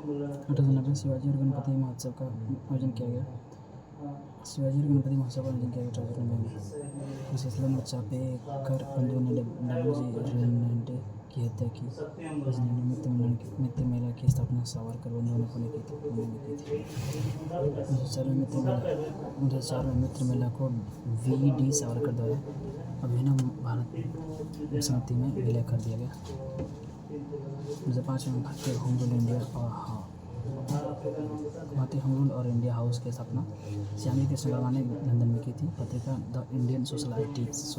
1890 शिवाजी और गणपति महोत्सव का आयोजन किया गया। शिवाजी और गणपति महोत्सव का आयोजन किया गया 1890 में। इस सिलसिले में चापेकर बंधुओं ने डब्ल्यू.जी. रेनल्डे की हत्या की। इस मित्र मेला की स्थापना सावरकर बंधुओं ने पुणे की थी। 1904 में मित्र मेला को वी.डी. सावरकर द्वारा अभिनव भारत समिति में विलय कर दिया गया। 2005 में भारतीय होम रूल और इंडिया हाउस की स्थापना श्यामी कृष्ण वर्मा ने लंदन में की थी। पत्रिका द इंडियन सोशलाइजिस्ट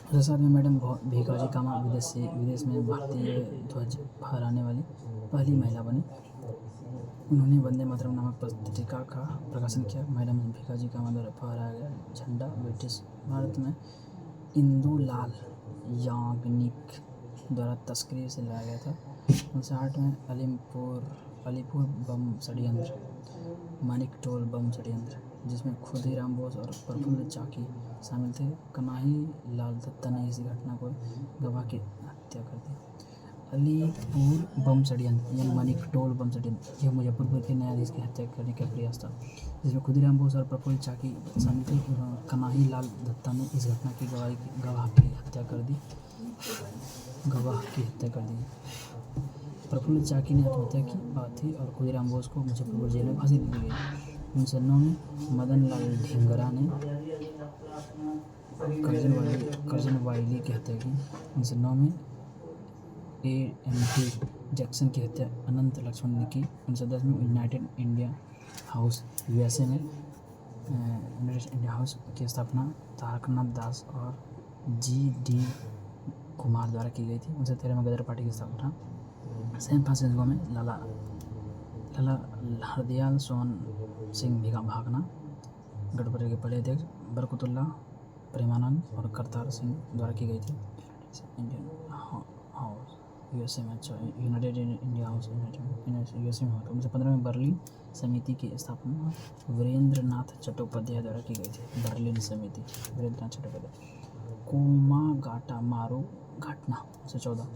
2007 में मैडम भीकाजी कामा विदेश में भारतीय ध्वज फहराने वाली पहली महिला बनी। उन्होंने वंदे मातरम नामक पत्रिका का प्रकाशन किया। मैडम भीकाजी कामा द्वारा फहराया गया झंडा ब्रिटिश भारत में इंदुलाल याग्निक द्वारा तस्करी से लाया गया था। 1908 में अलीपुर बम षड्यंत्र, मानिकटोल बम षड्यंत्र, जिसमें खुदीराम बोस और प्रफुल्ल चाकी शामिल थे। कन्हई लाल दत्ता ने इस घटना को गवाह की हत्या कर दी। अलीपुर बम षड्यंत्र या मानिकटोल बम षड्यंत्र यह मुजफ्फरपुर के न्यायाधीश की हत्या करने का प्रयास था, जिसमें खुदीराम बोस और प्रफुल्ल चाकी शामिल थे। कन्हई लाल दत्ता ने इस घटना की गवाह की हत्या कर दी। प्रफुल्ल चाकी ने आत्महत्या की बात थी और खुदीराम बोस को मुजफ्फरपुर जेल में फांसी दी गई। 1909 में मदन लाल ढींगरा ने कर्जन वाइली की हत्या की। 1909 में A.M.T. जैक्सन की हत्या अनंत लक्ष्मण ने की। 1910 में यूनाइटेड इंडिया हाउस USA में यूनाइटेड इंडिया हाउस की स्थापना तारकनाथ दास और G.D. कुमार द्वारा की गई थी। 1913 में गदर पार्टी की स्थापना सैन फ्रांसिस्को में लाला हरदयाल सोहन सिंह भागना गठबंधन के पहले अध्यक्ष बरकतुल्ला प्रेमानंद और करतार सिंह द्वारा की गई थी। इंडियन हाउस USA में यूनाइटेड इंडिया हाउस USA में 1915 में बर्लिन समिति की स्थापना वीरेंद्रनाथ चट्टोपाध्याय द्वारा की गई थी। बर्लिन समिति वीरेंद्रनाथ चट्टोपाध्याय। कोमागाटा मारू घटना 1914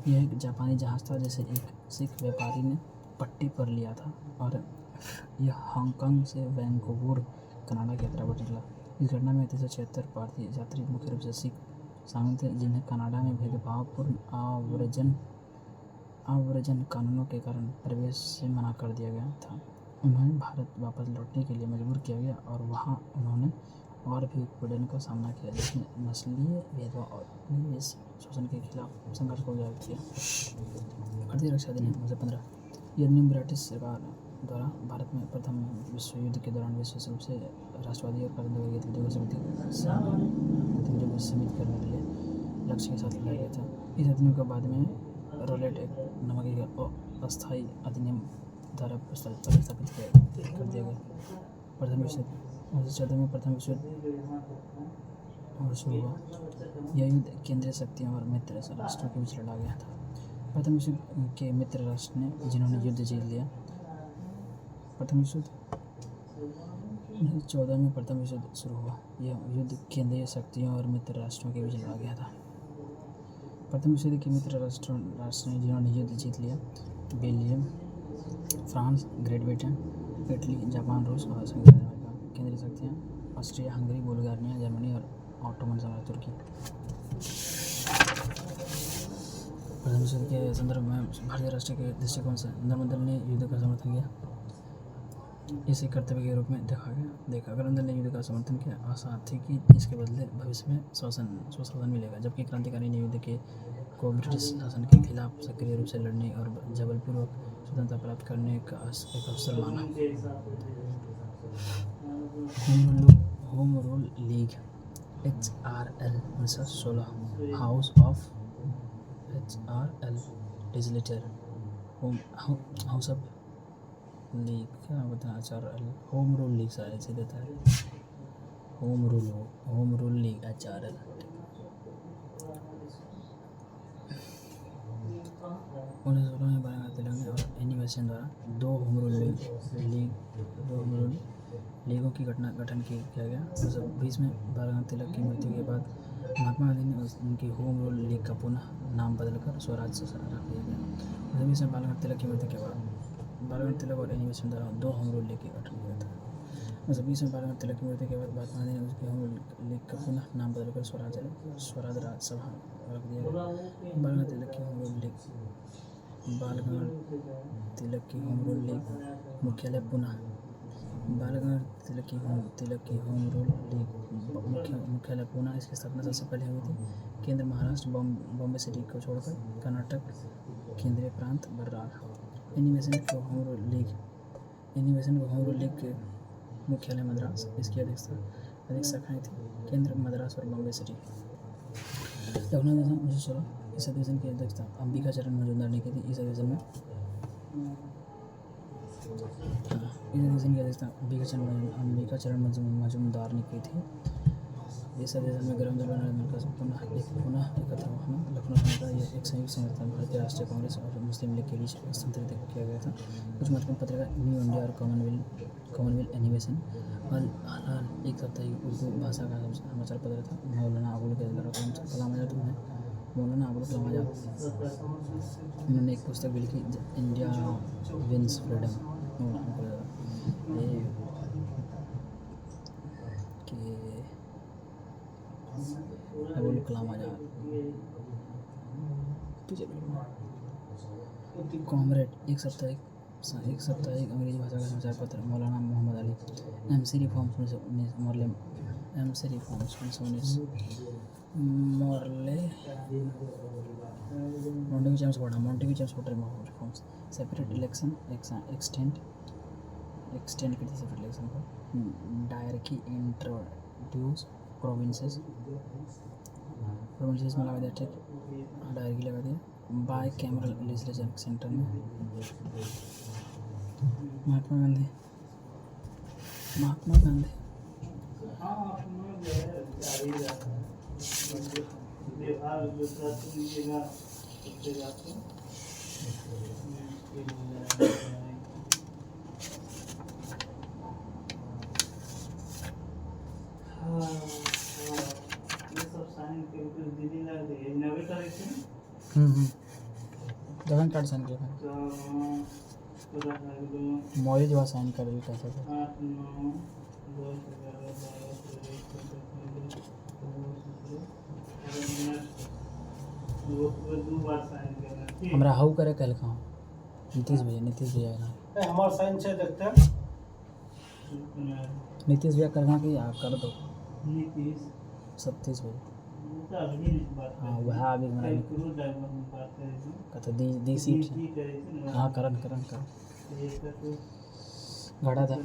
यह एक जापानी जहाज था जिसे एक सिख व्यापारी ने पट्टी पर लिया था और यह हांगकांग से वैंकूवर कनाडा की यात्रा पर निकला। इस घटना में 376 भारतीय यात्री मुख्य रूप से सिख शामिल थे, जिन्हें कनाडा में भेदभावपूर्ण आव्रजन कानूनों के कारण प्रवेश से मना कर दिया गया था। उन्हें भारत वापस लौटने के लिए मजबूर किया गया और वहां उन्होंने और भी उत्पीड़न का सामना किया, जिसमें नस्लीय भेदभाव और उपनिवेश शोषण के खिलाफ संघर्ष को उजागर किया। भारतीय रक्षा अधिनियम 1915 यह अधिनियम ब्रिटिश सरकार द्वारा भारत में प्रथम विश्व युद्ध के दौरान विशेष रूप से राष्ट्रवादी और क्रांतिकारी गतिविधियों को सीमित करने के लिए लक्ष्य के साथ लाया गया था। इस अधिनियम को बाद में रोलेट एक्ट नामक एक अस्थायी अधिनियम द्वारा प्रतिस्थापित कर दिया गया। प्रथम विश्व 1914 में प्रथम विश्व युद्ध शुरू हुआ। यह युद्ध केंद्रीय शक्तियों और मित्र राष्ट्रों के बीच लड़ा गया था। प्रथम विश्व के मित्र राष्ट्र ने जिन्होंने युद्ध जीत लिया। प्रथम विश्व 1914 में प्रथम विश्व युद्ध शुरू हुआ। यह युद्ध केंद्रीय शक्तियों और मित्र राष्ट्रों के बीच लड़ा गया था। प्रथम विश्व युद्ध के मित्र राष्ट्र ने जिन्होंने युद्ध जीत लिया। Belgium, France, great Britain, Italy, Japan, रूस और संयुक्त अमेरिका। केंद्रीय शक्तियाँ ऑस्ट्रिया, हंगरी, बुल्गारिया, जर्मनी और ऑटोमन साम्राज्य तुर्की। प्रथम विश्व युद्ध के संदर्भ में भारतीय राष्ट्र के दृष्टिकोण से नर्मदल ने युद्ध का समर्थन किया। इसे कर्तव्य के रूप में देखा। नर्मदल ने युद्ध का समर्थन किया, आशा थी कि इसके बदले भविष्य में स्वशासन मिलेगा, जबकि क्रांतिकारी ने युद्ध को ब्रिटिश शासन के खिलाफ सक्रिय रूप से लड़ने और जबरपूर्वक स्वतंत्रता प्राप्त करने का एक अवसर माना। Home rule league HRL 1916 house of HRL legislator house of league क्या बता HRL होम रूल लीग ऐसे देता है। होम रूल लीग HRL 1916 में बालगंगा तिलक ने और एनी बेसेंट द्वारा दो होम रूल लीगों की गठन किया गया। 1920 में बालगंगा तिलक की मृत्यु के बाद महात्मा गांधी ने उनकी होम रूल लीग का पुनः नाम बदलकर स्वराज से रख दिया गया। 19 में बाल गंगाधर तिलक की मृत्यु के बाद बाल गंगाधर तिलक और एनी बेसेंट द्वारा 2 होम रूल लीग का गठन किया था। 1920 में बाल गंगाधर तिलक की मृत्यु के बाद महात्मा गांधी ने उसकी होम रूल लीग का पुनः नाम बदलकर स्वराज राज्यसभा रख दिया गया। बाल गंगाधर तिलक की होम रूल लीग बाल गंगाधर तिलक की होम रूल लीग मुख्यालय पुनः बाल गंगाधर तिलक की होम रूल लीग मुख्यालय पुणे इसकी स्थापना सबसे पहले हुई थी। केंद्र महाराष्ट्र बॉम्बे सिटी को छोड़कर कर्नाटक केंद्रीय प्रांत बर्रार। एनी बेसेंट को होम रूल लीग के मुख्यालय मद्रास, इसकी अधिक शाखाएं थी केंद्र मद्रास और बॉम्बे सिटी। लखनऊ अधिवेशन 1916 इस अधिवेशन की अध्यक्षता अंबिका चरण मजूमदार ने की थी। इस अधिवेशन की अध्यक्षता अंबिका चरण मजूमदार ने की थी। इस अधिवेशन में गृह मंत्री पुनः एकत्र होना लखनऊ का यह एक संयुक्त संगठन भारतीय राष्ट्रीय कांग्रेस और मुस्लिम लीग के बीच स्थानांतरित किया गया था। कुछ महत्वपूर्ण पत्रिका न्यू इंडिया और कॉमनवेल्थ एनिमेशन हाल एक साप्ताहिक उर्दू भाषा का समाचार पत्र था। मौलाना अबुल कलाम आजाद उन्होंने एक पुस्तक भी लिखी, India wins freedom. Abul Kalam Azad Comrade एक साप्ताहिक अंग्रेजी भाषा का समाचार पत्र। Maulana Mohammad Ali MC reforms 1919 Montagu James voter reforms. Separate election extend कर दी सेपरेट इलेक्शन को। डायरकी इंट्रोड्यूस प्रोविंसेस में लगा दिया, ठीक, डायरकी लगा दिया। बाय कैमरल लेजिस्लेचर सेंटर में। महात्मा गांधी कार्ड साइन किया मोदी जो साइन कर दी कैसे हमरा हाउ करे कल कहाँ नीतीश भैया हमार साइन से देखते हैं। नीतीश भैया करना कि आप कर दो। नीतीश सतीश भैया हाँ वह अभी हमारा कहते दी सीट हाँ करन घड़ा था।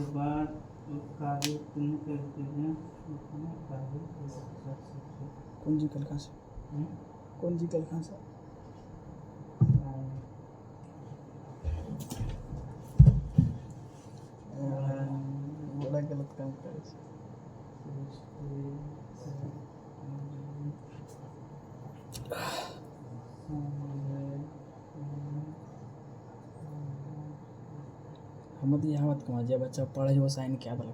कौन जी कल कहाँ से बड़ा गलत काम करे। हम तो यहाँ मत कमा जब बच्चा पढ़े वो साइन क्या लगा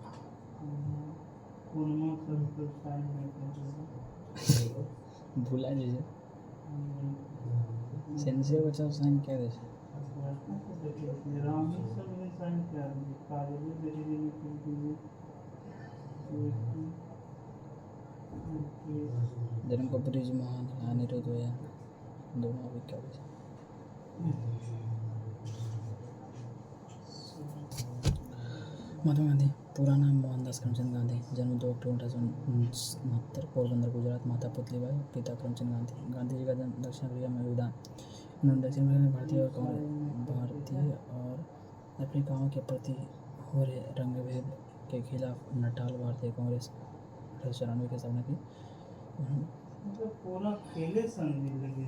भूला जैसे सेंसे बच्चा साइन क्या दे जन्म को ब्रिज महान अनिरुद्ध हुआ दोनों अभी क्या महात्मा गांधी पूरा नाम मोहनदास करमचंद गांधी, जन्म 2 अक्टूबर 1869, पोरबंदर गुजरात। माता पुतलीबाई, पिता करमचंद गांधी। गांधी जी का जन्म दक्षिण अफ्रीका में योगदान। उन्होंने दक्षिण अफ्रीका में भारतीय और अफ्रीकाओं के प्रति हो रहे रंगभेद के खिलाफ नटाल भारतीय कांग्रेस 1894 की स्थापना की। पूरा खेले संधि लगी